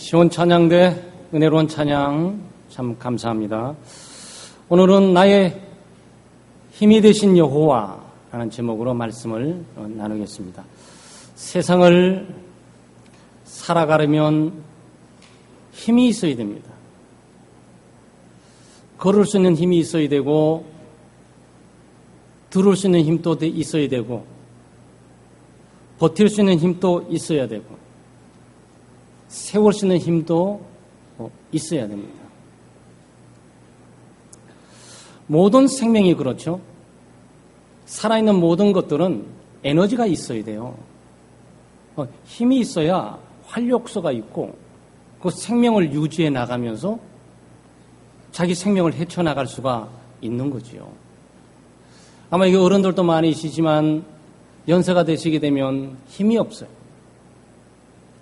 시온 찬양대 은혜로운 찬양 참 감사합니다. 오늘은 나의 힘이 되신 여호와라는 제목으로 말씀을 나누겠습니다. 세상을 살아가려면 힘이 있어야 됩니다. 걸을 수 있는 힘이 있어야 되고 들을 수 있는 힘도 있어야 되고 버틸 수 있는 힘도 있어야 되고 세울 수 있는 힘도 있어야 됩니다. 모든 생명이 그렇죠. 살아있는 모든 것들은 에너지가 있어야 돼요. 힘이 있어야 활력소가 있고 그 생명을 유지해 나가면서 자기 생명을 헤쳐나갈 수가 있는 거지요. 아마 이게 어른들도 많으시지만 연세가 되시게 되면 힘이 없어요.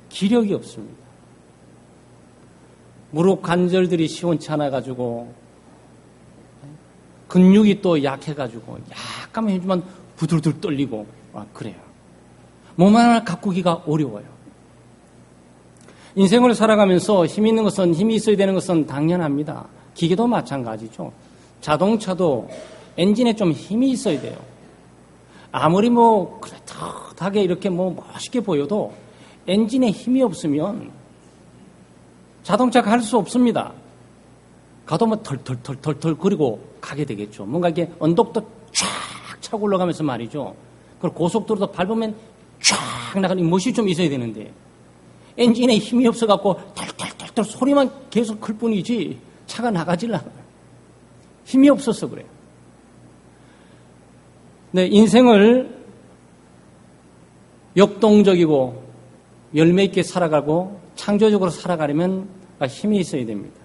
기력이 없습니다. 무릎 관절들이 시원치 않아가지고 근육이 또 약해가지고 약간만 해주면 부들부들 떨리고 그래요. 몸 하나 가꾸기가 어려워요. 인생을 살아가면서 힘이 있는 것은 힘이 있어야 되는 것은 당연합니다. 기계도 마찬가지죠. 자동차도 엔진에 좀 힘이 있어야 돼요. 아무리 그렇게 이렇게 멋있게 보여도 엔진에 힘이 없으면 자동차가 갈 수 없습니다. 가도 털털 그리고 가게 되겠죠. 뭔가 이게 언덕도 쫙 차고 올라가면서 말이죠. 그리고 고속도로도 밟으면 쫙 나가는 멋이 좀 있어야 되는데 엔진에 힘이 없어갖고 털털 소리만 계속 클 뿐이지 차가 나가질 않아요. 힘이 없어서 그래요. 네, 인생을 역동적이고 열매 있게 살아가고 창조적으로 살아가려면 힘이 있어야 됩니다.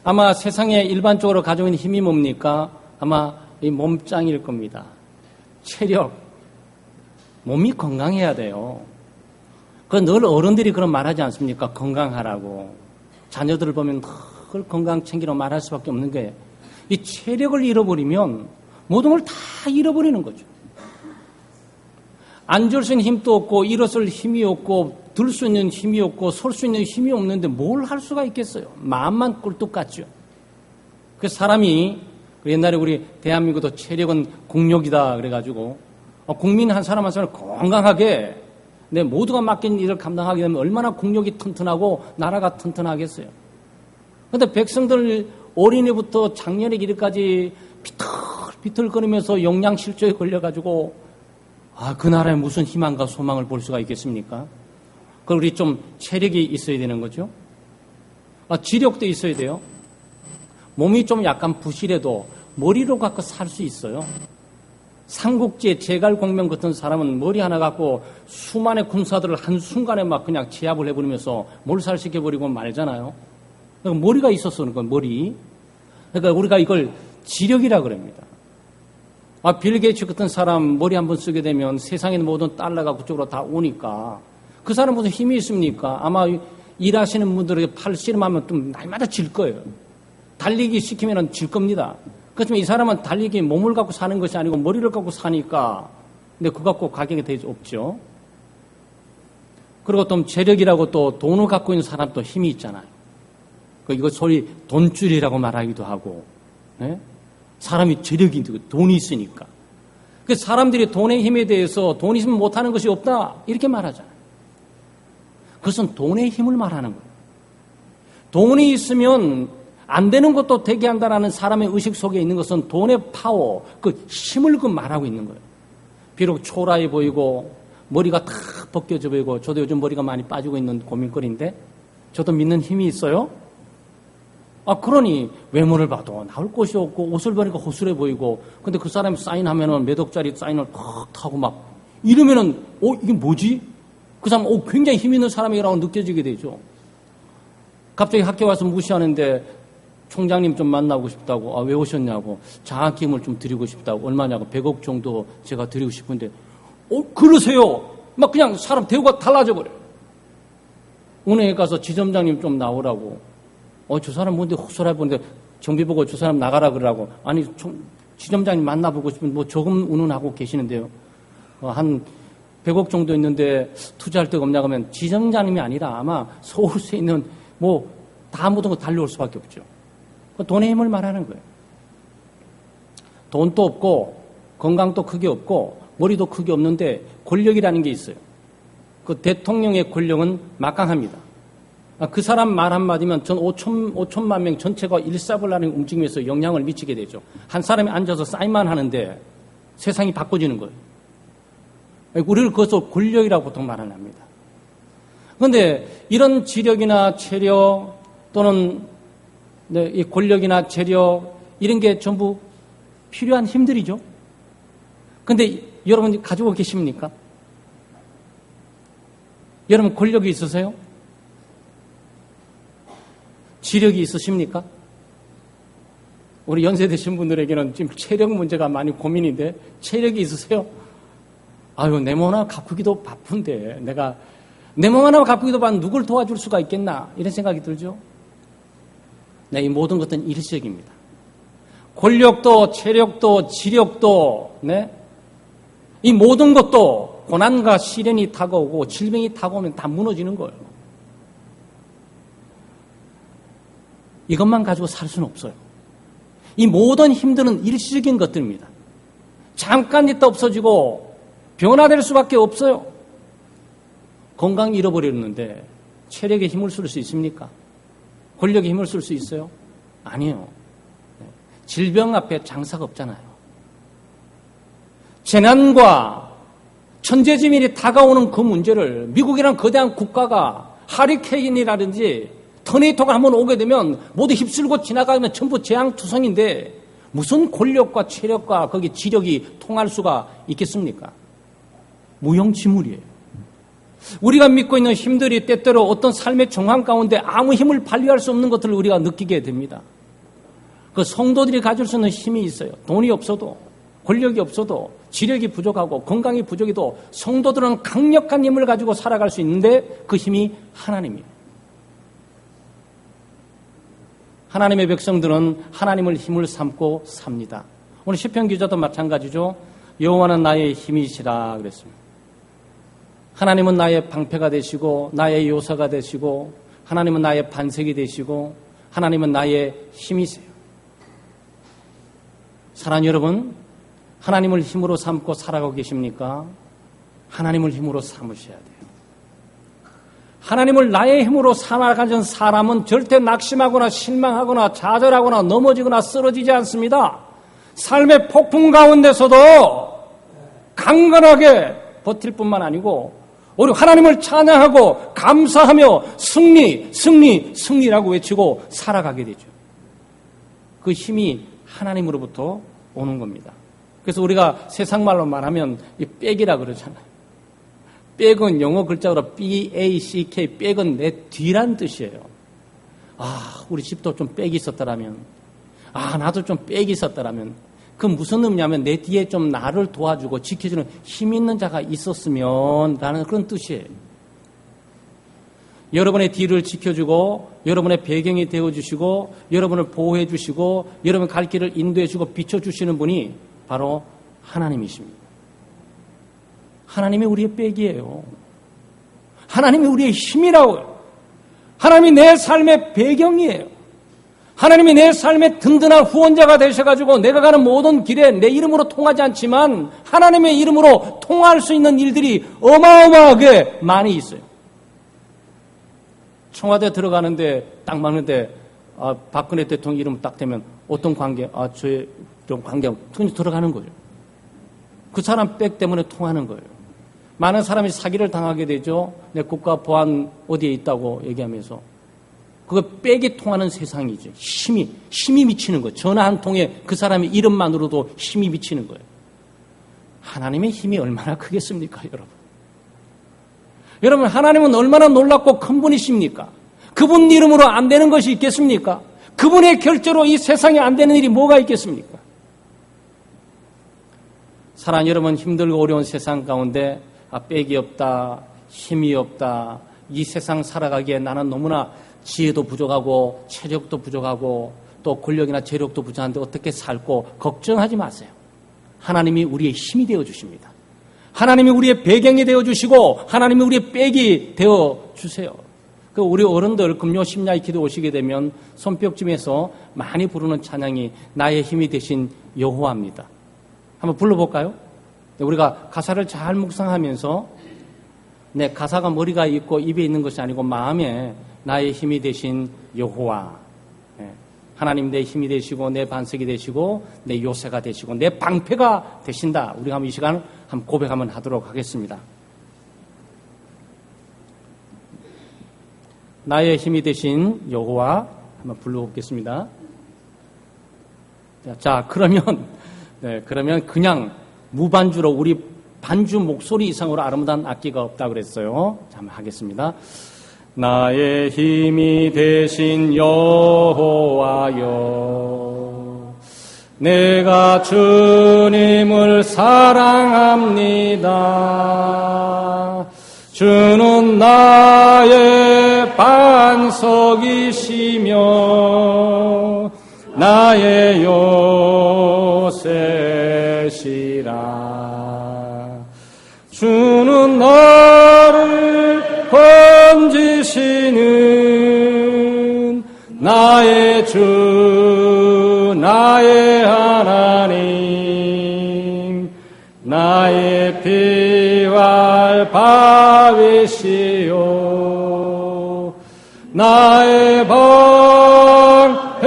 아마 세상에 일반적으로 가지고 있는 힘이 뭡니까? 아마 이 몸짱일 겁니다. 체력, 몸이 건강해야 돼요. 늘 어른들이 그런 말하지 않습니까? 건강하라고. 자녀들을 보면 늘 건강 챙기라고 말할 수밖에 없는 게 이 체력을 잃어버리면 모든 걸 다 잃어버리는 거죠. 앉을 수 있는 힘도 없고 일어설 힘이 없고 들 수 있는 힘이 없고 설 수 있는 힘이 없는데 뭘 할 수가 있겠어요. 마음만 꿀뚝 같죠. 그래서 사람이 옛날에 우리 대한민국도 체력은 공력이다 그래가지고 국민 한 사람 한 사람 건강하게 모두가 맡긴 일을 감당하게 되면 얼마나 공력이 튼튼하고 나라가 튼튼하겠어요. 그런데 백성들 어린이부터 작년에 이르까지 비틀비틀거리면서 영양실조에 걸려가지고 그 나라에 무슨 희망과 소망을 볼 수가 있겠습니까? 그럼 우리 좀 체력이 있어야 되는 거죠. 지력도 있어야 돼요. 몸이 좀 약간 부실해도 머리로 갖고 살 수 있어요. 삼국지의 제갈공명 같은 사람은 머리 하나 갖고 수만의 군사들을 한순간에 막 그냥 제압을 해버리면서 몰살시켜버리고 말잖아요. 그러니까 머리가 있었어, 그러니까 머리. 그러니까 우리가 이걸 지력이라 그럽니다. 빌 게이츠 같은 사람 머리 한번 쓰게 되면 세상에 있는 모든 달러가 그쪽으로 다 오니까 그 사람 무슨 힘이 있습니까? 아마 일하시는 분들에게 팔 씨름하면 좀 날마다 질 거예요. 달리기 시키면 질 겁니다. 그렇지만 이 사람은 달리기 몸을 갖고 사는 것이 아니고 머리를 갖고 사니까 근데 그거 갖고 가격이 되지 없죠. 그리고 또 재력이라고 또 돈을 갖고 있는 사람도 힘이 있잖아요. 이거 소위 돈줄이라고 말하기도 하고 네? 사람이 재력이 돈이 있으니까. 그래서 사람들이 돈의 힘에 대해서 돈 있으면 못하는 것이 없다 이렇게 말하잖아요. 그것은 돈의 힘을 말하는 거예요. 돈이 있으면 안 되는 것도 되게 한다라는 사람의 의식 속에 있는 것은 돈의 파워, 그 힘을 말하고 있는 거예요. 비록 초라해 보이고 머리가 탁 벗겨져 보이고 저도 요즘 머리가 많이 빠지고 있는 고민거리인데 저도 믿는 힘이 있어요. 그러니 외모를 봐도 나올 곳이 없고 옷을 보니까 허술해 보이고 근데 그 사람이 사인하면은 몇 억짜리 사인을 팍 타고 막 이러면은 이게 뭐지? 그 사람 굉장히 힘 있는 사람이라고 느껴지게 되죠. 갑자기 학교 와서 무시하는데 총장님 좀 만나고 싶다고 왜 오셨냐고 장학금을 좀 드리고 싶다고 얼마냐고 100억 정도 제가 드리고 싶은데 그러세요. 막 그냥 사람 대우가 달라져 버려요. 은행에 가서 지점장님 좀 나오라고 저 사람 뭔데 헛소리 해보는데 정비 보고 저 사람 나가라 그러라고 지점장님 만나보고 싶은데 조금 운운하고 계시는데요. 한 100억 정도 있는데 투자할 데가 없냐 하면 지정자님이 아니라 아마 서울시에 있는 다 모든 거 달려올 수밖에 없죠. 돈의 힘을 말하는 거예요. 돈도 없고 건강도 크게 없고 머리도 크게 없는데 권력이라는 게 있어요. 그 대통령의 권력은 막강합니다. 그 사람 말 한마디면 전 5천만 명 전체가 일사불란하게 움직이면서 영향을 미치게 되죠. 한 사람이 앉아서 사인만 하는데 세상이 바꿔지는 거예요. 우리를 그것을 권력이라고 보통 말합니다. 그런데 이런 지력이나 체력 또는 이 권력이나 재력 이런 게 전부 필요한 힘들이죠. 그런데 여러분 가지고 계십니까? 여러분 권력이 있으세요? 지력이 있으십니까? 우리 연세 드신 분들에게는 지금 체력 문제가 많이 고민인데 체력이 있으세요? 아유, 내 몸 하나 가꾸기도 바쁜데 내가 내 몸 하나 가꾸기도 바쁜데 누굴 도와줄 수가 있겠나 이런 생각이 들죠. 네, 이 모든 것은 일시적입니다. 권력도 체력도 지력도 네? 이 모든 것도 고난과 시련이 다가오고 질병이 다가오면 다 무너지는 거예요. 이것만 가지고 살 수는 없어요. 이 모든 힘들은 일시적인 것들입니다. 잠깐 있다 없어지고 변화될 수밖에 없어요. 건강 잃어버렸는데 체력에 힘을 쓸 수 있습니까? 권력에 힘을 쓸 수 있어요? 아니에요. 질병 앞에 장사가 없잖아요. 재난과 천재지변이 다가오는 그 문제를 미국이란 거대한 국가가 하리케인이라든지 터네이터가 한번 오게 되면 모두 휩쓸고 지나가면 전부 재앙투성인데 무슨 권력과 체력과 거기 지력이 통할 수가 있겠습니까? 무용지물이에요. 우리가 믿고 있는 힘들이 때때로 어떤 삶의 정황 가운데 아무 힘을 발휘할 수 없는 것들을 우리가 느끼게 됩니다. 그 성도들이 가질 수 있는 힘이 있어요. 돈이 없어도 권력이 없어도 지력이 부족하고 건강이 부족해도 성도들은 강력한 힘을 가지고 살아갈 수 있는데 그 힘이 하나님이에요. 하나님의 백성들은 하나님을 힘을 삼고 삽니다. 오늘 시편 기자도 마찬가지죠. 여호와는 나의 힘이시라 그랬습니다. 하나님은 나의 방패가 되시고 나의 요사가 되시고 하나님은 나의 반석이 되시고 하나님은 나의 힘이세요. 사랑하는 여러분, 하나님을 힘으로 삼고 살아가고 계십니까? 하나님을 힘으로 삼으셔야 돼요. 하나님을 나의 힘으로 살아가는 사람은 절대 낙심하거나 실망하거나 좌절하거나 넘어지거나 쓰러지지 않습니다. 삶의 폭풍 가운데서도 강건하게 버틸 뿐만 아니고 우리 하나님을 찬양하고 감사하며 승리라고 외치고 살아가게 되죠. 그 힘이 하나님으로부터 오는 겁니다. 그래서 우리가 세상 말로 말하면 이 백이라 그러잖아요. 백은 영어 글자로 B-A-C-K, 백은 내 뒤란 뜻이에요. 우리 집도 좀 백이 있었더라면, 나도 좀 백이 있었더라면, 그 무슨 의미냐면 내 뒤에 좀 나를 도와주고 지켜주는 힘 있는 자가 있었으면 라는 그런 뜻이에요. 여러분의 뒤를 지켜주고 여러분의 배경이 되어주시고 여러분을 보호해주시고 여러분 갈 길을 인도해주고 비춰주시는 분이 바로 하나님이십니다. 하나님이 우리의 백이에요. 하나님이 우리의 힘이라고요. 하나님이 내 삶의 배경이에요. 하나님이 내 삶의 든든한 후원자가 되셔가지고 내가 가는 모든 길에 내 이름으로 통하지 않지만 하나님의 이름으로 통할 수 있는 일들이 어마어마하게 많이 있어요. 청와대 들어가는데 딱 맞는데 박근혜 대통령 이름 딱 되면 어떤 관계, 저의 좀 관계하고 들어가는 거예요. 그 사람 백 때문에 통하는 거예요. 많은 사람이 사기를 당하게 되죠. 내 국가 보안 어디에 있다고 얘기하면서. 그거 백이 통하는 세상이죠. 힘이 미치는 거예요. 전화 한 통에 그 사람의 이름만으로도 힘이 미치는 거예요. 하나님의 힘이 얼마나 크겠습니까, 여러분? 여러분, 하나님은 얼마나 놀랍고 큰 분이십니까? 그분 이름으로 안 되는 것이 있겠습니까? 그분의 결제로 이 세상에 안 되는 일이 뭐가 있겠습니까? 사랑하는 여러분, 힘들고 어려운 세상 가운데 백이 없다, 힘이 없다, 이 세상 살아가기에 나는 너무나 지혜도 부족하고 체력도 부족하고 또 권력이나 재력도 부족한데 어떻게 살고 걱정하지 마세요. 하나님이 우리의 힘이 되어주십니다. 하나님이 우리의 배경이 되어주시고 하나님이 우리의 백이 되어주세요. 우리 어른들 금요 심야의 기도 오시게 되면 손뼉쯤에서 많이 부르는 찬양이 나의 힘이 되신 여호와입니다. 한번 불러볼까요? 우리가 가사를 잘 묵상하면서 가사가 머리가 있고 입에 있는 것이 아니고 마음에 나의 힘이 되신 여호와, 하나님 내 힘이 되시고 내 반석이 되시고 내 요새가 되시고 내 방패가 되신다. 우리가 이 시간 한번 고백 한번 하도록 하겠습니다. 나의 힘이 되신 여호와 한번 불러보겠습니다. 자, 그러면 그냥 무반주로 우리 반주 목소리 이상으로 아름다운 악기가 없다 그랬어요. 자, 한번 하겠습니다. 나의 힘이 되신 여호와여, 내가 주님을 사랑합니다. 주는 나의 반석이시며 나의 요새시라. 주는 나를 건지시는 나의 주, 나의 하나님, 나의 피할 바위시요 나의 방패시라.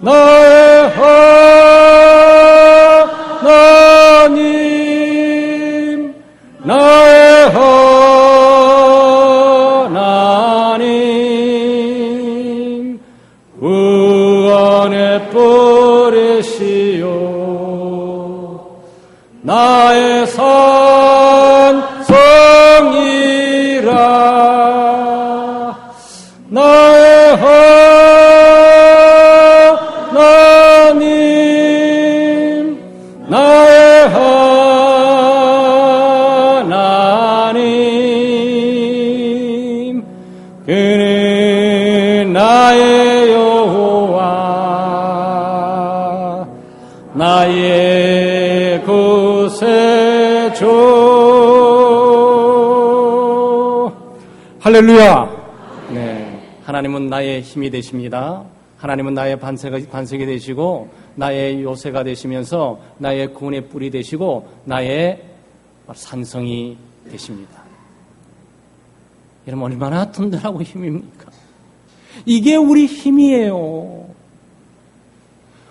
나의 하나님, 나의 하나님, 구원의 뿌리시요 나의 산성이라. 나의 하나님, 나의 하나님, 그는 나의 여호와, 나의 구세주. 할렐루야. 하나님은 나의 힘이 되십니다. 하나님은 나의 반석이 되시고 나의 요새가 되시면서 나의 구원의 뿔이 되시고 나의 산성이 되십니다. 여러분, 얼마나 든든하고 힘입니까? 이게 우리 힘이에요.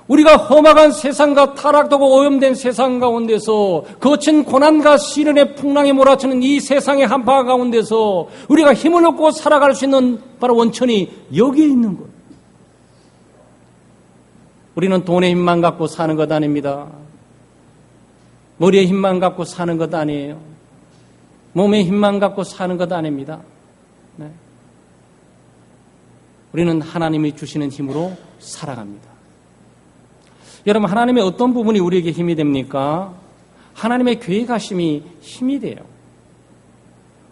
우리가 험악한 세상과 타락되고 오염된 세상 가운데서 거친 고난과 시련의 풍랑에 몰아치는 이 세상의 한파 가운데서 우리가 힘을 얻고 살아갈 수 있는 바로 원천이 여기에 있는 거예요. 우리는 돈의 힘만 갖고 사는 것 아닙니다. 머리의 힘만 갖고 사는 것 아니에요. 몸의 힘만 갖고 사는 것 아닙니다. 우리는 하나님이 주시는 힘으로 살아갑니다. 여러분, 하나님의 어떤 부분이 우리에게 힘이 됩니까? 하나님의 계획하심이 힘이 돼요.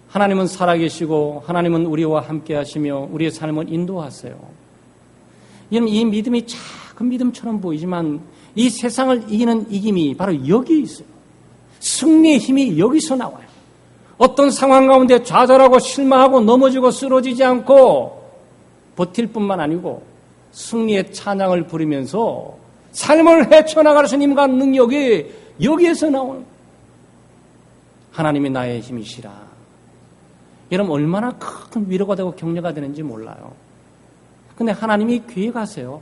하나님은 살아계시고 하나님은 우리와 함께 하시며 우리의 삶을 인도하세요. 여러분, 이 믿음이 작은 믿음처럼 보이지만 이 세상을 이기는 이김이 바로 여기에 있어요. 승리의 힘이 여기서 나와요. 어떤 상황 가운데 좌절하고 실망하고 넘어지고 쓰러지지 않고 버틸 뿐만 아니고 승리의 찬양을 부르면서 삶을 헤쳐나갈 수 있는 인간 능력이 여기에서 나오는 하나님이 나의 힘이시라. 여러분, 얼마나 큰 위로가 되고 격려가 되는지 몰라요. 근데 하나님이 계획하세요.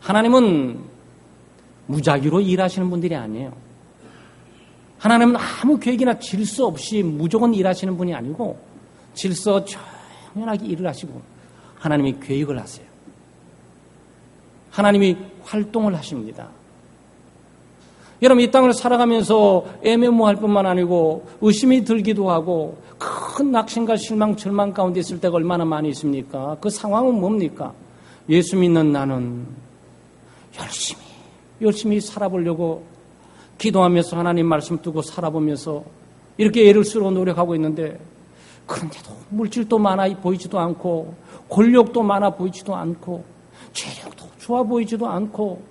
하나님은 무작위로 일하시는 분들이 아니에요. 하나님은 아무 계획이나 질서 없이 무조건 일하시는 분이 아니고 질서 정연하게 일을 하시고 하나님이 계획을 하세요. 하나님이 활동을 하십니다. 여러분, 이 땅을 살아가면서 애매모호할 뿐만 아니고 의심이 들기도 하고 큰 낙심과 실망, 절망 가운데 있을 때가 얼마나 많이 있습니까? 그 상황은 뭡니까? 예수 믿는 나는 열심히 살아보려고 기도하면서 하나님 말씀 두고 살아보면서 이렇게 애를 쓰러 노력하고 있는데 그런데도 물질도 많아 보이지도 않고 권력도 많아 보이지도 않고 체력도 좋아 보이지도 않고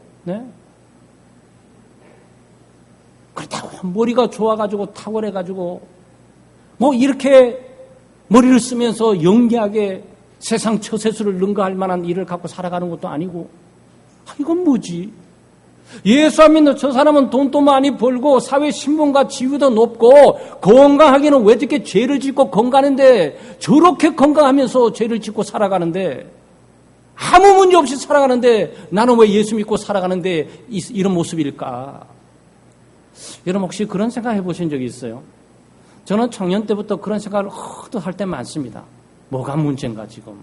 그렇다고 머리가 좋아가지고 탁월해가지고 뭐 이렇게 머리를 쓰면서 영리하게 세상 처세술을 능가할 만한 일을 갖고 살아가는 것도 아니고, 이건 뭐지? 예수 안 믿는 저 사람은 돈도 많이 벌고 사회 신분과 지위도 높고 건강하기는 왜 이렇게 죄를 짓고 건강한데, 저렇게 건강하면서 죄를 짓고 살아가는데, 아무 문제 없이 살아가는데 나는 왜 예수 믿고 살아가는데 이런 모습일까? 여러분 혹시 그런 생각 해보신 적이 있어요? 저는 청년 때부터 그런 생각을 할 때 많습니다. 뭐가 문제인가 지금?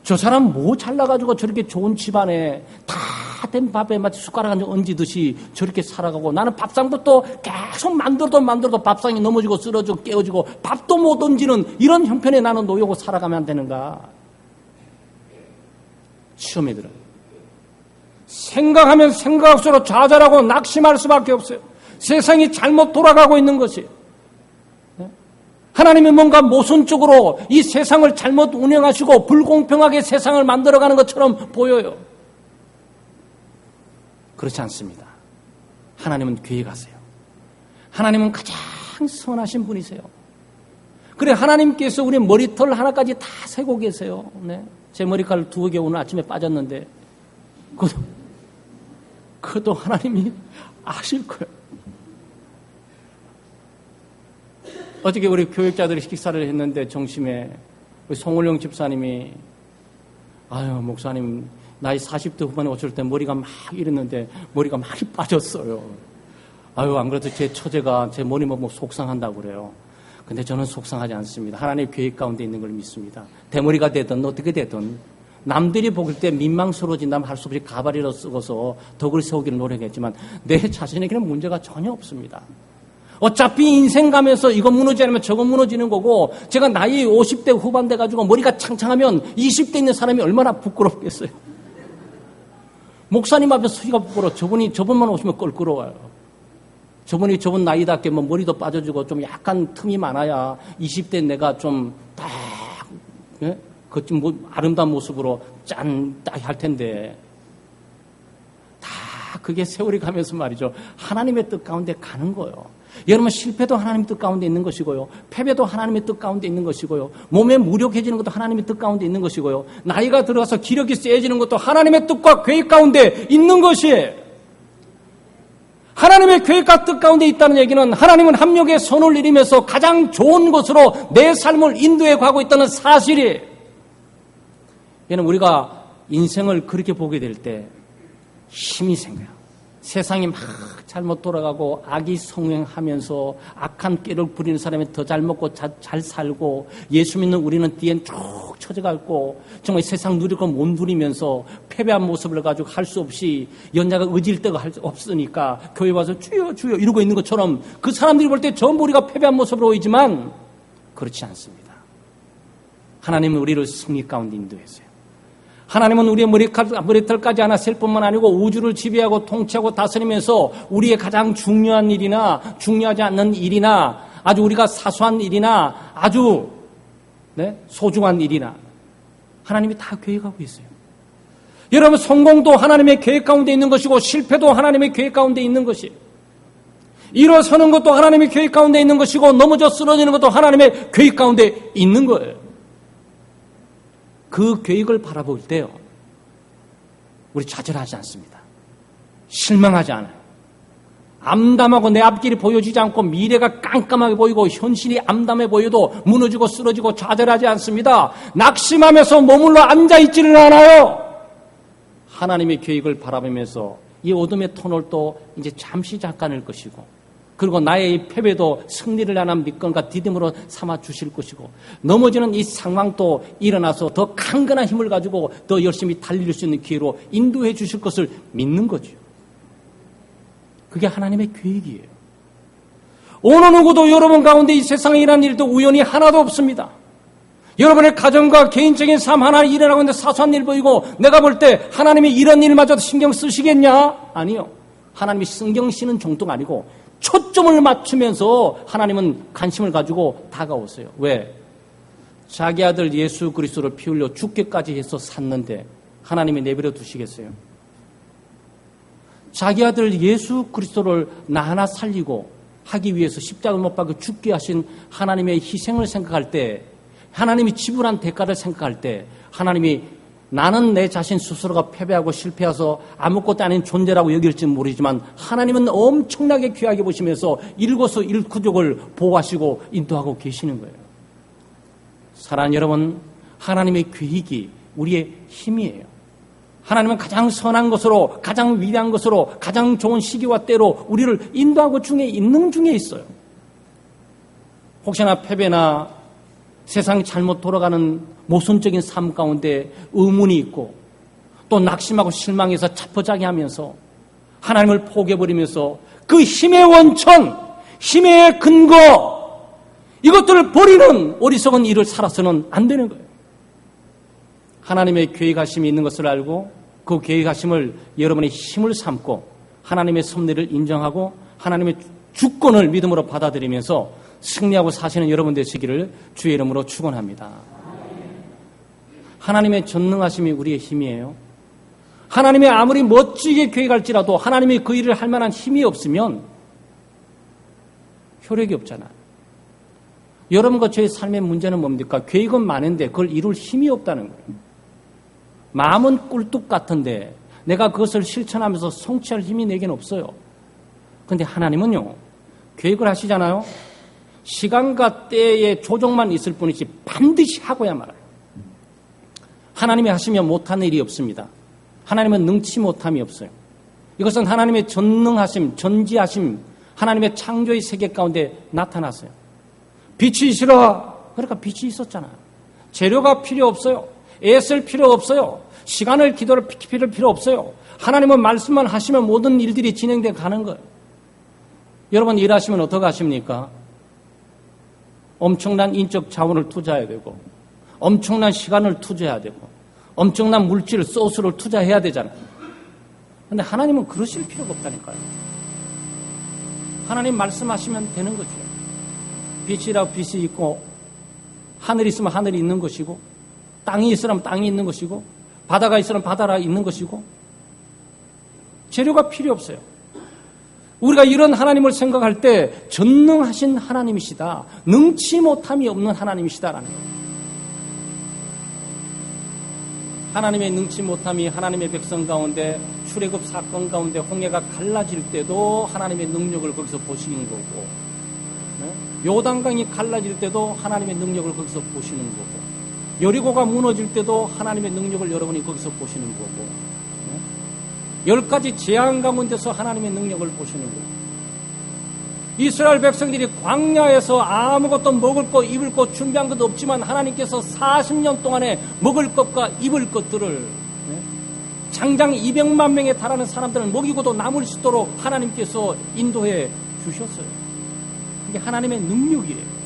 저 사람 뭐 잘나가지고 저렇게 좋은 집안에 다 된 밥에 마치 숟가락 한 점 얹듯이 저렇게 살아가고, 나는 밥상도 또 계속 만들어도 밥상이 넘어지고 쓰러지고 깨어지고 밥도 못 얹는 이런 형편에 나는 놓이고 살아가면 안 되는가? 시험에 들어요. 생각하면 생각할수록 좌절하고 낙심할 수밖에 없어요. 세상이 잘못 돌아가고 있는 것이, 하나님이 뭔가 모순적으로 이 세상을 잘못 운영하시고 불공평하게 세상을 만들어가는 것처럼 보여요. 그렇지 않습니다. 하나님은 계획하세요. 하나님은 가장 선하신 분이세요. 그래, 하나님께서 우리 머리털 하나까지 다 세고 계세요. 네. 제 머리카락 2개 오늘 아침에 빠졌는데 그것도 하나님이 아실 거예요. 어저께 우리 교육자들이 식사를 했는데 정심에 우리 송울영 집사님이, 아유 목사님 나이 40대 후반에 오실 때 머리가 막 이랬는데 머리가 많이 빠졌어요. 아유 안 그래도 제 처제가 제 머리 보고 속상한다고 그래요. 근데 저는 속상하지 않습니다. 하나님의 계획 가운데 있는 걸 믿습니다. 대머리가 되든 어떻게 되든 남들이 보길 때 민망스러워진다면 할 수 없이 가발이라도 쓰고서 덕을 세우기를 노력했지만 내 자신에게는 문제가 전혀 없습니다. 어차피 인생 가면서 이거 무너지지 않으면 저거 무너지는 거고, 제가 나이 50대 후반 돼가지고 머리가 창창하면 20대 있는 사람이 얼마나 부끄럽겠어요. 목사님 앞에 서기가 부끄러워. 저분만 오시면 껄끄러워요. 저분 나이답게 뭐 머리도 빠져주고 좀 약간 틈이 많아야 20대 내가 좀 딱, 예? 좀 뭐 아름다운 모습으로 딱 할 텐데. 다 그게 세월이 가면서 말이죠. 하나님의 뜻 가운데 가는 거예요. 여러분 실패도 하나님의 뜻 가운데 있는 것이고요. 패배도 하나님의 뜻 가운데 있는 것이고요. 몸에 무력해지는 것도 하나님의 뜻 가운데 있는 것이고요. 나이가 들어가서 기력이 세지는 것도 하나님의 뜻과 계획 가운데 있는 것이에요. 하나님의 계획과 뜻 가운데 있다는 얘기는 하나님은 합력의 손을 내리면서 가장 좋은 곳으로 내 삶을 인도해 가고 있다는 사실이에요. 얘는 우리가 인생을 그렇게 보게 될 때 힘이 생겨요. 세상이 막 잘못 돌아가고 악이 성행하면서 악한 꾀를 부리는 사람이 더 잘 먹고 잘 살고, 예수 믿는 우리는 뒤엔 쭉 처져가고 정말 세상 누릴 거 못 누리면서 패배한 모습을 가지고 할 수 없이 연약하게 의지일 때가 없으니까 교회 와서 주여 주여 이러고 있는 것처럼 그 사람들이 볼 때 전부 우리가 패배한 모습으로 보이지만 그렇지 않습니다. 하나님은 우리를 승리 가운데 인도했어요. 하나님은 우리의 머리털까지 하나 셀 뿐만 아니고 우주를 지배하고 통치하고 다스리면서 우리의 가장 중요한 일이나 중요하지 않는 일이나 아주 우리가 사소한 일이나 아주 소중한 일이나 하나님이 다 계획하고 있어요. 여러분 성공도 하나님의 계획 가운데 있는 것이고 실패도 하나님의 계획 가운데 있는 것이에요. 일어서는 것도 하나님의 계획 가운데 있는 것이고 넘어져 쓰러지는 것도 하나님의 계획 가운데 있는 거예요. 그 계획을 바라볼 때요, 우리 좌절하지 않습니다. 실망하지 않아요. 암담하고 내 앞길이 보여지지 않고 미래가 깜깜하게 보이고 현실이 암담해 보여도 무너지고 쓰러지고 좌절하지 않습니다. 낙심하면서 머물러 앉아있지는 않아요. 하나님의 계획을 바라보면서 이 어둠의 터널도 이제 잠시 잠깐일 것이고, 그리고 나의 이 패배도 승리를 향한 믿음과 디딤으로 삼아 주실 것이고, 넘어지는 이 상황도 일어나서 더 강건한 힘을 가지고 더 열심히 달릴 수 있는 기회로 인도해 주실 것을 믿는 거죠. 그게 하나님의 계획이에요. 어느 누구도 여러분 가운데 이 세상에 일어난 일도 우연히 하나도 없습니다. 여러분의 가정과 개인적인 삶 하나 일어나고 있는데 사소한 일 보이고 내가 볼 때 하나님이 이런 일마저도 신경 쓰시겠냐? 아니요. 하나님이 신경 쓰는 정도가 아니고 초점을 맞추면서 하나님은 관심을 가지고 다가오세요. 왜? 자기 아들 예수 그리스도를 피 흘려 죽게까지 해서 샀는데 하나님이 내버려 두시겠어요? 자기 아들 예수 그리스도를 나 하나 살리고 하기 위해서 십자가 못 박혀 죽게 하신 하나님의 희생을 생각할 때, 하나님이 지불한 대가를 생각할 때, 하나님이 나는 내 자신 스스로가 패배하고 실패해서 아무것도 아닌 존재라고 여길지는 모르지만 하나님은 엄청나게 귀하게 보시면서 일거수 일구족을 보호하시고 인도하고 계시는 거예요. 사랑하는 여러분, 하나님의 계획이 우리의 힘이에요. 하나님은 가장 선한 것으로, 가장 위대한 것으로, 가장 좋은 시기와 때로 우리를 인도하고 있는 중에 있어요. 혹시나 패배나 세상이 잘못 돌아가는 모순적인 삶 가운데 의문이 있고 또 낙심하고 실망해서 자포자기하면서 하나님을 포기해버리면서 그 힘의 원천, 힘의 근거, 이것들을 버리는 어리석은 일을 살아서는 안 되는 거예요. 하나님의 계획하심이 있는 것을 알고 그 계획하심을 여러분의 힘을 삼고 하나님의 섭리를 인정하고 하나님의 주권을 믿음으로 받아들이면서 승리하고 사시는 여러분 되시기를 주의 이름으로 축원합니다. 하나님의 전능하심이 우리의 힘이에요. 하나님이 아무리 멋지게 계획할지라도 하나님이 그 일을 할 만한 힘이 없으면 효력이 없잖아요. 여러분과 저의 삶의 문제는 뭡니까? 계획은 많은데 그걸 이룰 힘이 없다는 거예요. 마음은 꿀뚝 같은데 내가 그것을 실천하면서 성취할 힘이 내게는 없어요. 그런데 하나님은요, 계획을 하시잖아요. 시간과 때의 조정만 있을 뿐이지 반드시 하고야 말아요. 하나님이 하시면 못하는 일이 없습니다. 하나님은 능치 못함이 없어요. 이것은 하나님의 전능하심, 전지하심, 하나님의 창조의 세계 가운데 나타났어요. 빛이 있으라. 그러니까 빛이 있었잖아요. 재료가 필요 없어요. 애쓸 필요 없어요. 시간을 기도를 필요할 필요 없어요. 하나님은 말씀만 하시면 모든 일들이 진행돼 가는 거예요. 여러분 일하시면 어떻게 하십니까? 엄청난 인적 자원을 투자해야 되고 엄청난 시간을 투자해야 되고 엄청난 물질, 소스를 투자해야 되잖아요. 그런데 하나님은 그러실 필요가 없다니까요. 하나님 말씀하시면 되는 거죠. 빛이라고 빛이 있고 하늘이 있으면 하늘이 있는 것이고 땅이 있으면 땅이 있는 것이고 바다가 있으면 바다가 있는 것이고 재료가 필요 없어요. 우리가 이런 하나님을 생각할 때 전능하신 하나님이시다. 능치 못함이 없는 하나님이시다라는 거예요. 하나님의 능치 못함이 하나님의 백성 가운데 출애굽 사건 가운데 홍해가 갈라질 때도 하나님의 능력을 거기서 보시는 거고 요단강이 갈라질 때도 하나님의 능력을 거기서 보시는 거고 여리고가 무너질 때도 하나님의 능력을 여러분이 거기서 보시는 거고 10가지 재앙 가운데서 하나님의 능력을 보시는 거고 이스라엘 백성들이 광야에서 아무것도 먹을 것 입을 것 준비한 것도 없지만 하나님께서 40년 동안에 먹을 것과 입을 것들을 장장 200만 명에 달하는 사람들을 먹이고도 남을 수 있도록 하나님께서 인도해 주셨어요. 그게 하나님의 능력이에요.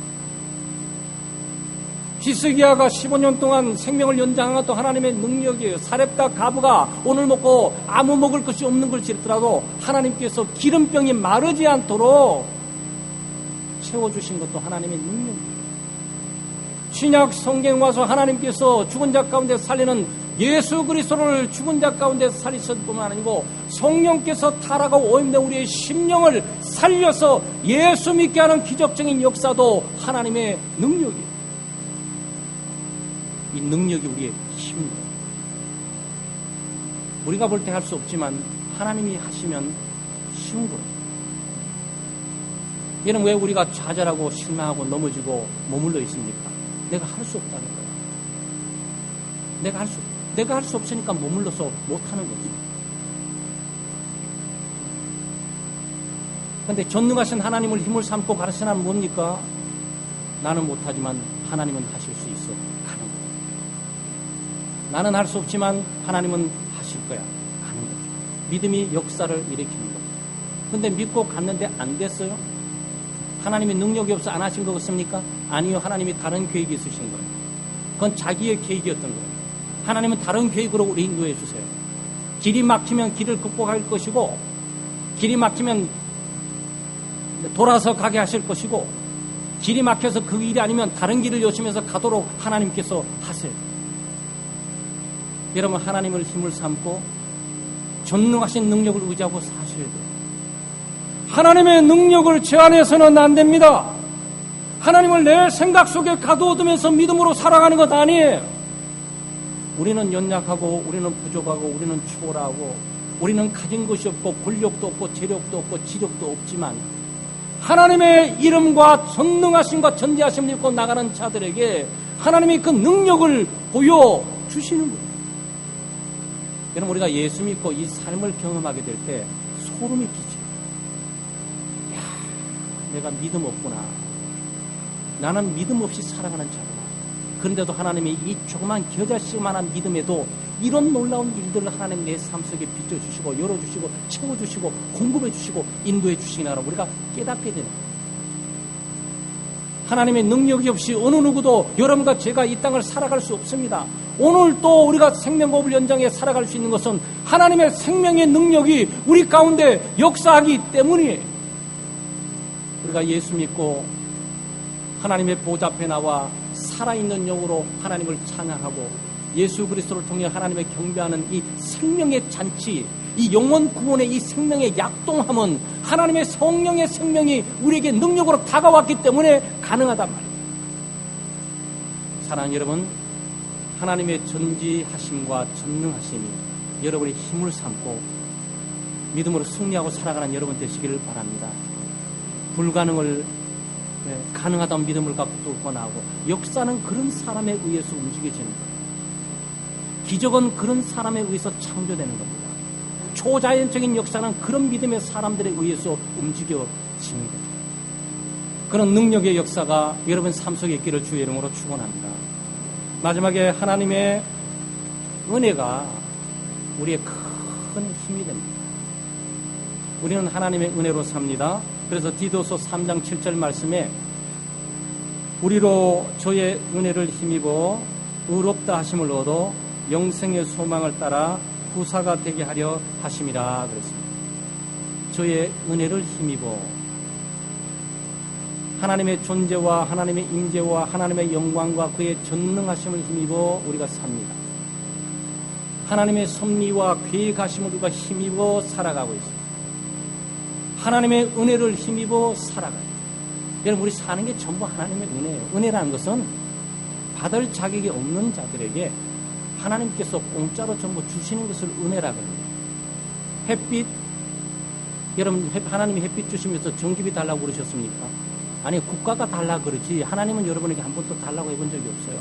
히스기야가 15년 동안 생명을 연장한 것도 하나님의 능력이에요. 사렙다 가브가 오늘 먹고 아무 먹을 것이 없는 걸지라도 하나님께서 기름병이 마르지 않도록 채워주신 것도 하나님의 능력이에요. 신약 성경 와서 하나님께서 죽은 자 가운데 살리는 예수 그리스도를 죽은 자 가운데 살리셨을 뿐만 아니고 성령께서 타락하고 오염된 우리의 심령을 살려서 예수 믿게 하는 기적적인 역사도 하나님의 능력이에요. 이 능력이 우리의 힘입니다. 우리가 볼 때 할 수 없지만 하나님이 하시면 쉬운 거예요. 얘는 왜 우리가 좌절하고 실망하고 넘어지고 머물러 있습니까? 내가 할 수 없다는 거야. 내가 할 수 없으니까 머물러서 못하는 거지. 그런데 전능하신 하나님을 힘을 삼고 가르치는 뭡니까? 나는 못하지만 하나님은 하실 수 있어. 가는 거죠. 나는 할 수 없지만 하나님은 하실 거야. 가는 거죠. 믿음이 역사를 일으키는 거죠. 그런데 믿고 갔는데 안 됐어요? 하나님이 능력이 없어 안 하신 거겠습니까? 아니요. 하나님이 다른 계획이 있으신 거예요. 그건 자기의 계획이었던 거예요. 하나님은 다른 계획으로 우리 인도해 주세요. 길이 막히면 길을 극복할 것이고 길이 막히면 돌아서 가게 하실 것이고 길이 막혀서 그 일이 아니면 다른 길을 여시면서 가도록 하나님께서 하세요. 여러분 하나님을 힘을 삼고 전능하신 능력을 의지하고 사셔야 돼요. 하나님의 능력을 제한해서는 안 됩니다. 하나님을 내 생각 속에 가두어두면서 믿음으로 살아가는 것 아니에요. 우리는 연약하고 우리는 부족하고 우리는 초라하고 우리는 가진 것이 없고 권력도 없고 재력도 없고 지력도 없지만 하나님의 이름과 전능하심과 전지하심을 입고 나가는 자들에게 하나님이 그 능력을 보여주시는 거예요. 여러분, 우리가 예수 믿고 이 삶을 경험하게 될 때 소름이 끼죠. 야, 내가 믿음 없구나. 나는 믿음 없이 살아가는 자구나. 그런데도 하나님이 이 조그만 겨자씨만한 믿음에도 이런 놀라운 일들을 하나님 내 삶 속에 비춰주시고 열어주시고 채워주시고 공급해주시고 인도해주시나라 우리가 깨닫게 되는 거예요. 하나님의 능력이 없이 어느 누구도 여러분과 제가 이 땅을 살아갈 수 없습니다. 오늘 또 우리가 생명법을 연장해 살아갈 수 있는 것은 하나님의 생명의 능력이 우리 가운데 역사하기 때문이에요. 우리가 예수 믿고 하나님의 보좌 앞에 나와 살아있는 영으로 하나님을 찬양하고 예수 그리스도를 통해 하나님의 경배하는 이 생명의 잔치, 이 영원 구원의 이 생명의 약동함은 하나님의 성령의 생명이 우리에게 능력으로 다가왔기 때문에 가능하단 말이에요. 사랑하는 여러분, 하나님의 전지하심과 전능하심이 여러분의 힘을 삼고 믿음으로 승리하고 살아가는 여러분 되시기를 바랍니다. 불가능을 가능하다는 믿음을 갖고 뚫고 나오고 역사는 그런 사람에 의해서 움직여지는 거예요. 기적은 그런 사람에 의해서 창조되는 겁니다. 초자연적인 역사는 그런 믿음의 사람들에 의해서 움직여지는 거예요. 그런 능력의 역사가 여러분 삶 속에 있기를 주의 이름으로 축원합니다. 마지막에 하나님의 은혜가 우리의 큰 힘이 됩니다. 우리는 하나님의 은혜로 삽니다. 그래서 디도서 3장 7절 말씀에 우리로 저의 은혜를 힘입어 의롭다 하심을 얻어 영생의 소망을 따라 후사가 되게 하려 하심이라 그랬습니다. 저의 은혜를 힘입어 하나님의 존재와 하나님의 임재와 하나님의 영광과 그의 전능하심을 힘입어 우리가 삽니다. 하나님의 섭리와 계획하심을 우리가 힘입어 살아가고 있습니다. 하나님의 은혜를 힘입어 살아가요. 여러분, 우리 사는 게 전부 하나님의 은혜예요. 은혜라는 것은 받을 자격이 없는 자들에게 하나님께서 공짜로 전부 주시는 것을 은혜라고 합니다. 햇빛, 여러분 하나님이 햇빛 주시면서 전기비 달라고 그러셨습니까? 아니, 국가가 달라고 그러지 하나님은 여러분에게 한 번도 달라고 해본 적이 없어요.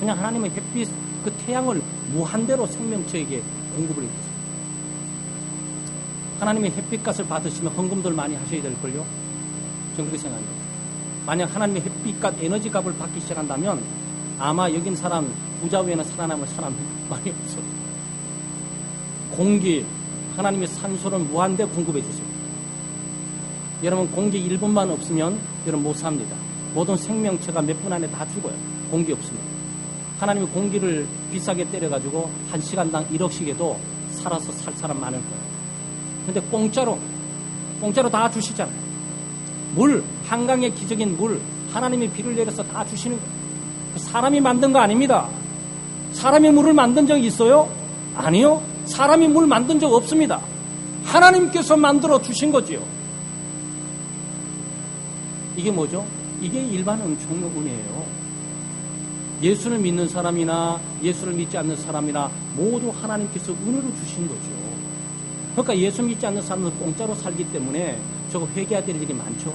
그냥 하나님의 햇빛, 그 태양을 무한대로 생명체에게 공급을 해주세요. 하나님의 햇빛값을 받으시면 헌금들 많이 하셔야 될걸요? 저는 그렇게 생각합니다. 만약 하나님의 햇빛값, 에너지값을 받기 시작한다면 아마 여긴 사람, 부자 외에는 살아남을 사람 많이 없어요. 공기, 하나님의 산소를 무한대 공급해 주세요. 여러분, 공기 1분만 없으면 여러분 못 삽니다. 모든 생명체가 몇 분 안에 다 죽어요. 공기 없으면. 하나님이 공기를 비싸게 때려가지고 1시간당 1억씩 해도 살아서 살 사람 많을 거예요. 근데 공짜로 다 주시잖아요. 물, 한강의 기적인 물, 하나님이 비를 내려서 다 주시는 거예요. 사람이 만든 거 아닙니다. 사람이 물을 만든 적이 있어요? 아니요. 사람이 물 만든 적 없습니다. 하나님께서 만들어 주신 거지요. 이게 뭐죠? 이게 일반 은총의 은혜예요. 예수를 믿는 사람이나 예수를 믿지 않는 사람이나 모두 하나님께서 은혜로 주신 거죠. 그러니까 예수 믿지 않는 사람은 공짜로 살기 때문에 저거 회개해야 될 일이 많죠.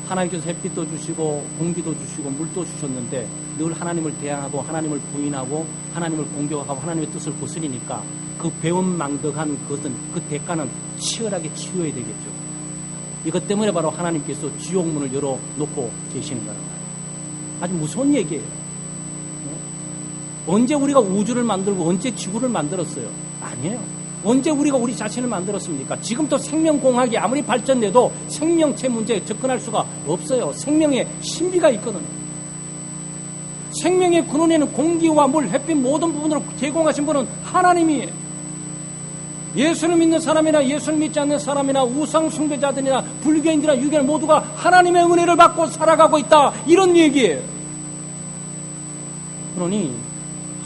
하나님께서 햇빛도 주시고 공기도 주시고 물도 주셨는데 늘 하나님을 대항하고 하나님을 부인하고 하나님을 공격하고 하나님의 뜻을 거스리니까 그 배은망덕한 것은, 그 대가는 치열하게 치러야 되겠죠. 이것 때문에 바로 하나님께서 지옥문을 열어놓고 계시는 거란 말이에요. 아주 무서운 얘기예요. 언제 우리가 우주를 만들고 언제 지구를 만들었어요? 아니에요. 언제 우리가 우리 자신을 만들었습니까? 지금도 생명공학이 아무리 발전돼도 생명체 문제에 접근할 수가 없어요. 생명의 신비가 있거든요. 생명의 근원에는 공기와 물, 햇빛 모든 부분으로 제공하신 분은 하나님이에요. 예수를 믿는 사람이나 예수를 믿지 않는 사람이나 우상 숭배자들이나 불교인들이나 유교인 모두가 하나님의 은혜를 받고 살아가고 있다, 이런 얘기예요. 그러니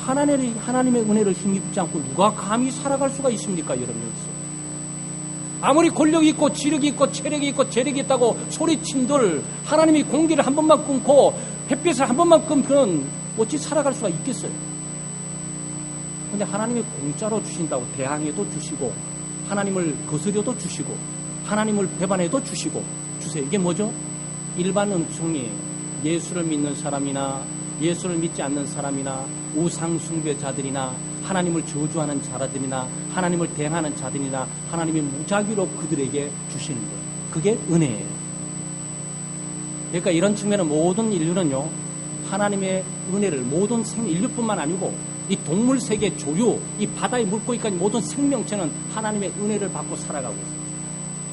하나님의 은혜를 힘입지 않고 누가 감히 살아갈 수가 있습니까, 여러분? 아무리 권력이 있고 지력이 있고 체력이 있고 재력이 있다고 소리친들 하나님이 공기를 한 번만 끊고 햇빛을 한 번만 끊으면 어찌 살아갈 수가 있겠어요? 근데 하나님이 공짜로 주신다고 대항해도 주시고 하나님을 거스려도 주시고 하나님을 배반해도 주시고 주세요. 이게 뭐죠? 일반 은총이 예수를 믿는 사람이나 예수를 믿지 않는 사람이나 우상 숭배자들이나 하나님을 저주하는 자들이나 하나님을 대항하는 자들이나 하나님이 무작위로 그들에게 주시는 거예요. 그게 은혜예요. 그러니까 이런 측면은 모든 인류는요, 하나님의 은혜를 모든 인류뿐만 아니고 이 동물 세계 조류, 이 바다의 물고기까지 모든 생명체는 하나님의 은혜를 받고 살아가고 있어요.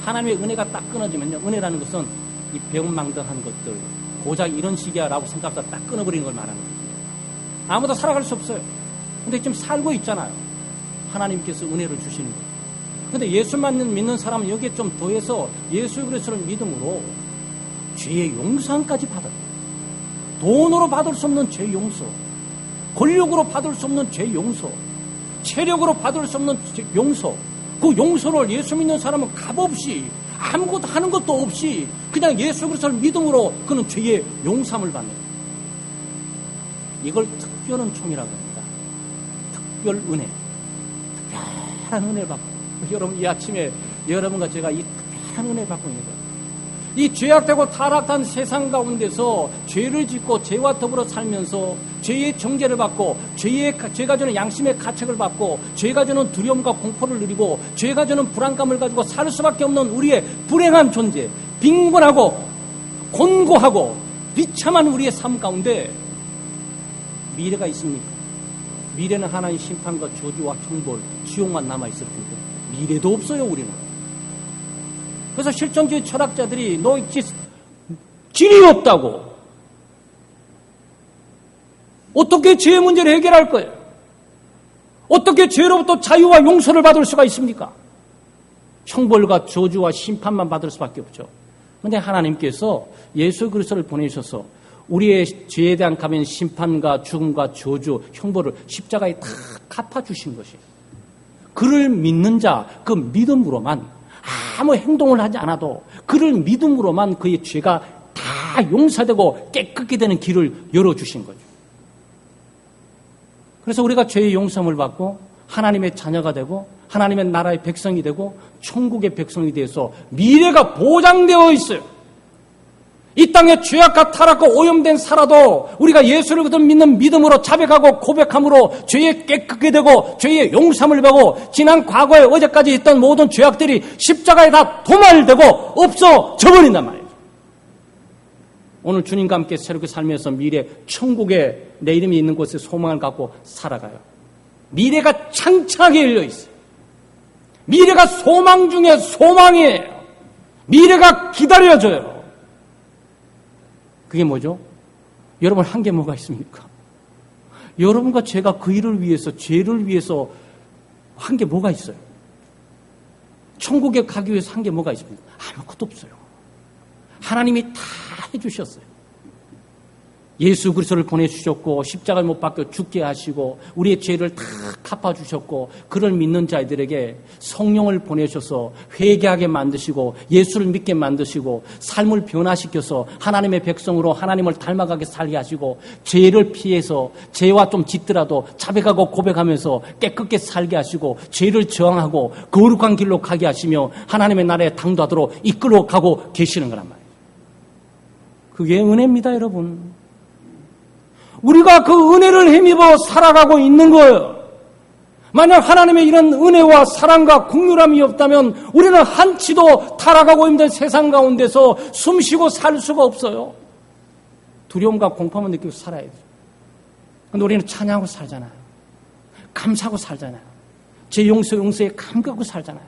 하나님의 은혜가 딱 끊어지면요, 은혜라는 것은 이 배은망덕한 것들, 고작 이런 식이야 라고 생각하다 딱 끊어버리는 걸 말하는 거예요. 아무도 살아갈 수 없어요. 근데 지금 살고 있잖아요. 하나님께서 은혜를 주시는 거예요. 근데 예수만 믿는 사람은 여기에 좀 더해서 예수 그리스도를 믿음으로 죄의 용서까지 받아요. 돈으로 받을 수 없는 죄 용서, 권력으로 받을 수 없는 죄 용서, 체력으로 받을 수 없는 용서, 그 용서를 예수 믿는 사람은 값없이 아무것도 하는 것도 없이 그냥 예수 그리스도를 믿음으로 그는 죄의 용서함을 받는 거예요. 이걸 특별 은총이라고 합니다. 특별 은혜, 특별한 은혜를 받고, 여러분 이 아침에 여러분과 제가 이 특별한 은혜를 받고 있는 거예요. 이 죄악되고 타락한 세상 가운데서 죄를 짓고 죄와 더불어 살면서 죄의 정죄를 받고 죄가 주는 양심의 가책을 받고 죄가 주는 두려움과 공포를 누리고 죄가 주는 불안감을 가지고 살 수밖에 없는 우리의 불행한 존재, 빈곤하고 곤고하고 비참한 우리의 삶 가운데 미래가 있습니까? 미래는 하나님의 심판과 저주와 형벌, 지옥만 남아있을 텐데 미래도 없어요, 우리는. 그래서 실존주의 철학자들이 너 길이 없다고. 어떻게 죄의 문제를 해결할 거예요? 어떻게 죄로부터 자유와 용서를 받을 수가 있습니까? 형벌과 저주와 심판만 받을 수밖에 없죠. 그런데 하나님께서 예수 그리스도를 보내셔서 우리의 죄에 대한 값인 심판과 죽음과 저주, 형벌을 십자가에 다 갚아주신 것이에요. 그를 믿는 자, 그 믿음으로만 아무 행동을 하지 않아도 그를 믿음으로만 그의 죄가 다 용서되고 깨끗게 되는 길을 열어주신 거죠. 그래서 우리가 죄의 용서함을 받고 하나님의 자녀가 되고 하나님의 나라의 백성이 되고 천국의 백성이 되어서 미래가 보장되어 있어요. 이 땅에 죄악과 타락과 오염된 살아도 우리가 예수를 믿는 믿음으로 자백하고 고백함으로 죄에 깨끗게 되고 죄의 용서함을 받고 지난 과거에 어제까지 있던 모든 죄악들이 십자가에 다 도말되고 없어져 버린단 말이에요. 오늘 주님과 함께 새롭게 살면서 미래 천국에 내 이름이 있는 곳에 소망을 갖고 살아가요. 미래가 창창하게 열려 있어요. 미래가 소망 중에 소망이에요. 미래가 기다려져요. 그게 뭐죠? 여러분 한 게 뭐가 있습니까? 여러분과 제가 그 일을 위해서 죄를 위해서 한 게 뭐가 있어요? 천국에 가기 위해서 한 게 뭐가 있습니까? 아무것도 없어요. 하나님이 다 해주셨어요. 예수 그리스도를 보내주셨고 십자가를 못 박혀 죽게 하시고 우리의 죄를 다 갚아주셨고 그를 믿는 자들에게 성령을 보내셔서 회개하게 만드시고 예수를 믿게 만드시고 삶을 변화시켜서 하나님의 백성으로 하나님을 닮아가게 살게 하시고 죄를 피해서 죄와 좀 짙더라도 자백하고 고백하면서 깨끗게 살게 하시고 죄를 저항하고 거룩한 길로 가게 하시며 하나님의 나라에 당도하도록 이끌어 가고 계시는 거란 말이에요. 그게 은혜입니다, 여러분. 우리가 그 은혜를 힘입어 살아가고 있는 거예요. 만약 하나님의 이런 은혜와 사랑과 긍휼함이 없다면 우리는 한치도 타락하고 있는 세상 가운데서 숨쉬고 살 수가 없어요. 두려움과 공포만 느끼고 살아야 돼요. 그런데 우리는 찬양하고 살잖아요. 감사하고 살잖아요. 제 용서에 감격하고 살잖아요.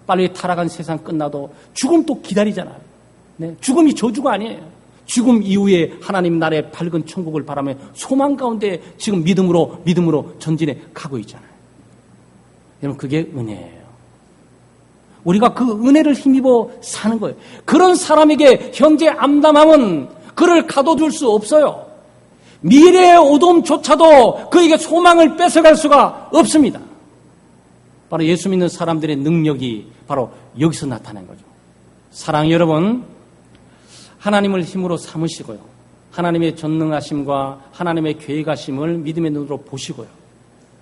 빨리 타락한 세상 끝나도 죽음 또 기다리잖아요. 네, 죽음이 저주가 아니에요. 죽음 이후에 하나님 나라의 밝은 천국을 바라며 소망 가운데 지금 믿음으로 전진해 가고 있잖아요. 여러분 그게 은혜예요. 우리가 그 은혜를 힘입어 사는 거예요. 그런 사람에게 현재 암담함은 그를 가둬둘 수 없어요. 미래의 어둠조차도 그에게 소망을 뺏어갈 수가 없습니다. 바로 예수 믿는 사람들의 능력이 바로 여기서 나타난 거죠. 사랑하는 여러분, 하나님을 힘으로 삼으시고요. 하나님의 전능하심과 하나님의 계획하심을 믿음의 눈으로 보시고요.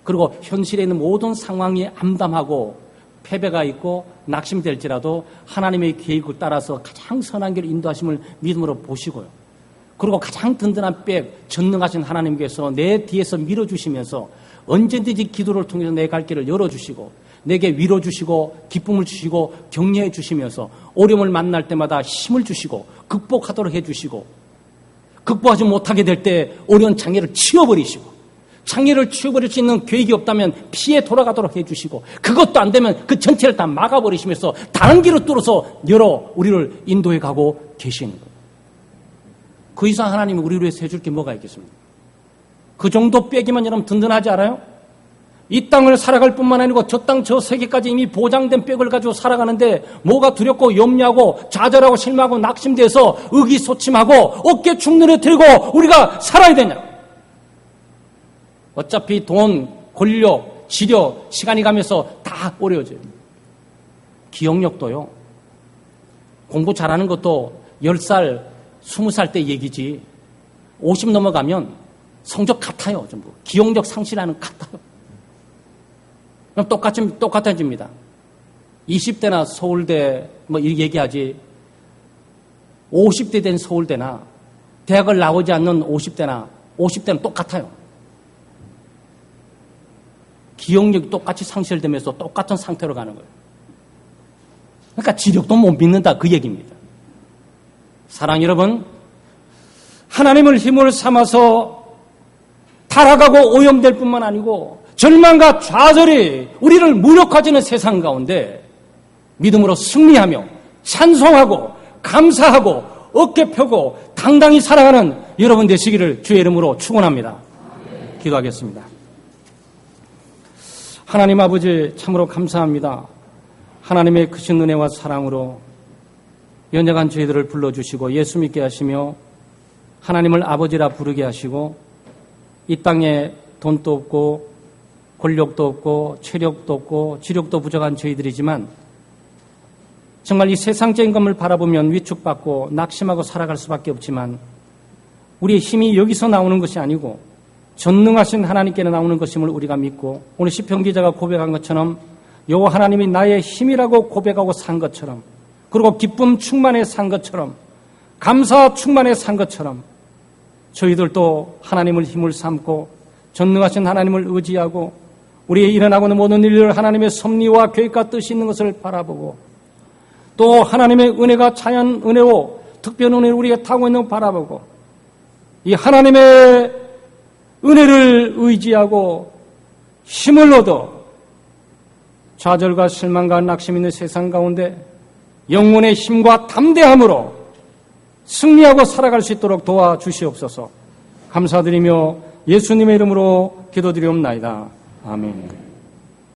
그리고 현실에 있는 모든 상황이 암담하고 패배가 있고 낙심될지라도 하나님의 계획을 따라서 가장 선한 길을 인도하심을 믿음으로 보시고요. 그리고 가장 든든한 백, 전능하신 하나님께서 내 뒤에서 밀어주시면서 언제든지 기도를 통해서 내 갈 길을 열어주시고 내게 위로 주시고 기쁨을 주시고 격려해 주시면서 어려움을 만날 때마다 힘을 주시고 극복하도록 해주시고 극복하지 못하게 될 때 어려운 장애를 치워버리시고 장애를 치워버릴 수 있는 계획이 없다면 피해 돌아가도록 해주시고 그것도 안 되면 그 전체를 다 막아버리시면서 다른 길을 뚫어서 우리를 인도해 가고 계시는 거예요. 그 이상 하나님이 우리를 위해서 해줄 게 뭐가 있겠습니까? 그 정도 빼기만 여러분 든든하지 않아요? 이 땅을 살아갈 뿐만 아니고 저 땅 저 세계까지 이미 보장된 빽을 가지고 살아가는데 뭐가 두렵고 염려하고 좌절하고 실망하고 낙심돼서 의기소침하고 어깨 축늘에 들고 우리가 살아야 되냐? 어차피 돈, 권력, 지력, 시간이 가면서 다 어려워져요. 기억력도요. 공부 잘하는 것도 10살, 20살 때 얘기지 50 넘어가면 성적 같아요. 전부. 기억력 상실하는 같아요. 그럼 똑같아집니다. 20대나 서울대 이렇게 얘기하지 50대 된 서울대나 대학을 나오지 않는 50대는 똑같아요. 기억력이 똑같이 상실되면서 똑같은 상태로 가는 거예요. 그러니까 지력도 못 믿는다 그 얘기입니다. 사랑 여러분, 하나님을 힘을 삼아서 타락하고 오염될 뿐만 아니고 절망과 좌절이 우리를 무력화지는 세상 가운데 믿음으로 승리하며 찬송하고 감사하고 어깨 펴고 당당히 살아가는 여러분 되시기를 주의 이름으로 축원합니다. 기도하겠습니다. 하나님 아버지 참으로 감사합니다. 하나님의 크신 은혜와 사랑으로 연약한 저희들을 불러주시고 예수 믿게 하시며 하나님을 아버지라 부르게 하시고 이 땅에 돈도 없고 권력도 없고 체력도 없고 지력도 부족한 저희들이지만 정말 이 세상적인 것을 바라보면 위축받고 낙심하고 살아갈 수밖에 없지만 우리의 힘이 여기서 나오는 것이 아니고 전능하신 하나님께 나오는 것임을 우리가 믿고 오늘 시편 기자가 고백한 것처럼 여호와 하나님이 나의 힘이라고 고백하고 산 것처럼 그리고 기쁨 충만에 산 것처럼 감사 충만에 산 것처럼 저희들도 하나님을 힘을 삼고 전능하신 하나님을 의지하고 우리의 일어나고 있는 모든 일을 하나님의 섭리와 계획과 뜻이 있는 것을 바라보고 또 하나님의 은혜가 자연 은혜로 특별 은혜를 우리가 타고 있는 걸 바라보고 이 하나님의 은혜를 의지하고 힘을 얻어 좌절과 실망과 낙심 있는 세상 가운데 영혼의 힘과 담대함으로 승리하고 살아갈 수 있도록 도와주시옵소서. 감사드리며 예수님의 이름으로 기도드리옵나이다. 아멘.